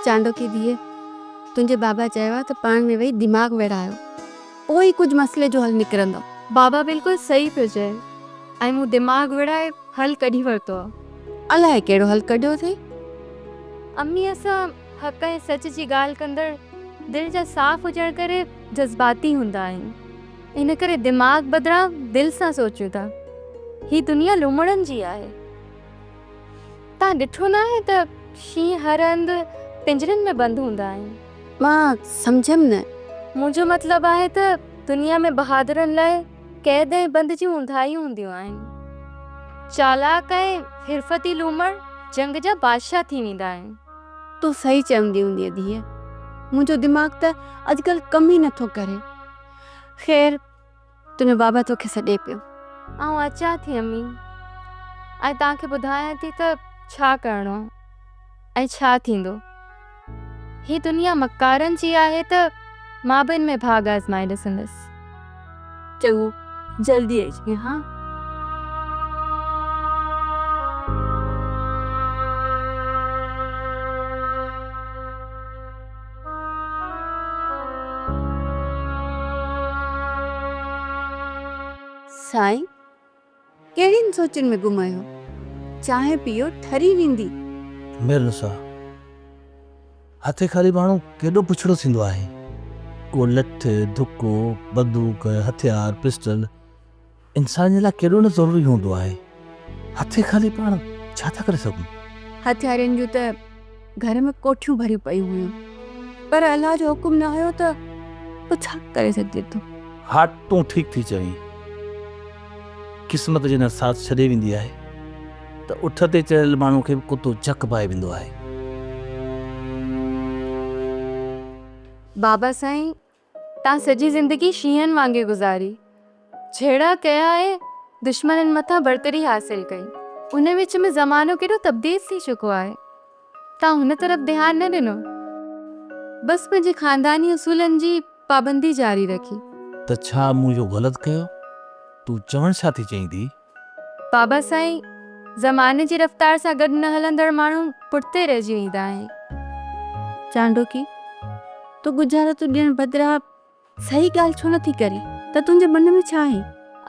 चांडो की धीअ, तुंहिंजे बाबा चयो आहे त पाण में वेही दिमाग़ वेड़ायो, पोइ ई कुझु मसइले जो हल निकिरंदो। बाबा बिल्कुलु सही पियो चए ऐं मूं दिमाग़ विड़ाए हल कढी वरितो आहे। अलाए कहिड़ो हल कढियो अथई? अम्मी, असां हक़ ऐं सच जी ॻाल्हि कंदड़ दिलि जा साफ़ हुजण करे जज़्बाती हूंदा आहियूं, इन करे दिमाग़ बदिरां दिलि सां सोचियूं था। ही दुनिया लूमड़नि जी आहे। तव्हां ॾिठो न आहे त शींहं हर हंधि पिंजरनि में बंदि हूंदा आहिनि? मां सम्झमि न। मुंहिंजो मतिलबु आहे त दुनिया में बहादुरनि लाइ क़ैद ऐं बंदि जूं ऊंधाइयूं हूंदियूं आहिनि। चालाक ऐं हिरफती लूमड़ जंग जा बादशाह थी वेंदा आहिनि। तूं सही चवंदी हूंदी धीअ, मुंहिंजो दिमाग़ त अॼुकल्ह कम ई नथो करे। ख़ैर, तुंहिंजो बाबा तोखे सॾे पियो। आउं अचां थी अम्मी, ऐं तव्हांखे ॿुधायां थी त छा करिणो ऐं छा थींदो। ही दुनिया मकारनि जी आहे त मां बि इन में भाग आज़माए ॾिसंदसि। चङो, जल्दी अचिजे। हाँ, साईं, कहिड़ियुनि सोचनि में गुम आहियो? चांहि पीओ, ठरी वेंदी। मेरन सां हथे खाली माण्हू केॾो पुछड़ो थींदो आहे। को लठ, धुको, बंदूक, हथियार, पिस्टल इंसान जे लाइ केॾो न ज़रूरी हूंदो आहे। हथे खाली पाण छा था करे सघूं? हथियारनि जूं त घर में कोठियूं भरियूं पयूं हुयूं, पर अलाह जो हुकुम न हुयो त पोइ छा करे सघिजे थो। हा, तूं ठीक थी चईं। क़िस्मत जे न साथ छॾे वेंदी आहे त उठ ते चढ़ियल माण्हू खे कुतो चक पाए वेंदो आहे। बाबा साईं, तव्हां सॼी ज़िंदगी शींहनि वांगुरु गुज़ारी, छेड़ा कया ऐं दुश्मननि मथां बरतरी हासिल कई। उन विच में ज़मानो केॾो तब्दील थी चुको आहे, तव्हां हुन तरफ़ ध्यानु न ॾिनो, बसि पंहिंजे ख़ानदानी उसूलनि जी पाबंदी जारी रखी। त छा मूं इहो ग़लति कयो? तूं चवण छा थी चईं थी? बाबा साईं, ज़माने जी रफ़्तार सां गॾु न हलंदड़ माण्हू पुठिते रहिजी वेंदा आहिनि। चांडो की तूं गुज़ारत ॾियण बदिरां सही ॻाल्हि छो नथी करे? त तुंहिंजे मन में छा आहे?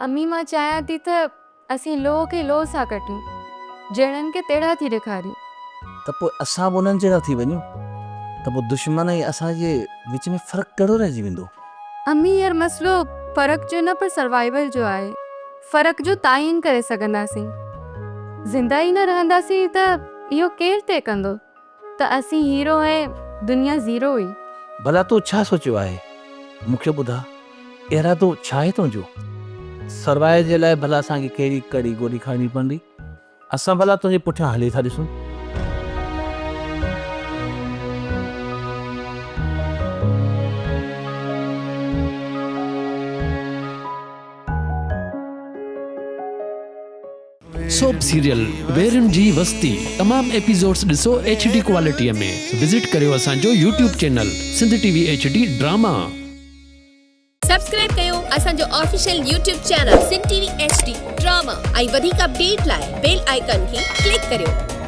अम्मी, मां चाहियां थी त असीं लोह खे लोह सां कटियूं, जहिड़नि खे तेड़ा थी ॾेखारियूं। त पोइ असां बि उन्हनि जहिड़ा थी वञूं, त पोइ दुश्मन ऐं असांजे विच में फ़र्क़ु कहिड़ो रहिजी वेंदो? अम्मी, यार मसलो फ़र्क़ु जो न पर सर्वाइवल जो आहे। फ़र्क़ु जो ताईन करे सघंदासीं, ज़िंदा ई न रहंदासीं त इहो केरु तय कंदो त असीं हीरो ऐं दुनिया ज़ीरो हुई। भला तूं छा सोचियो आहे? मूंखे ॿुधा, इरादो छा आहे तुंहिंजो? सर्वाइव जे लाइ भला असांखे कहिड़ी कड़ी गोरी खाइणी पवंदी? असां भला तुंहिंजे पुठियां हली था ॾिसूं। सोप सीरियल वेरन जी वस्ती तमाम एपिसोड्स ॾिसो HD क्वालिटीअ में। विजिट करियो असांजो YouTube channel Sindh TV HD drama. Subscribe कयो असांजो official YouTube channel Sindh TV HD drama ऐं वधीक अपडेट लाइ बेल आइकन खे क्लिक करियो।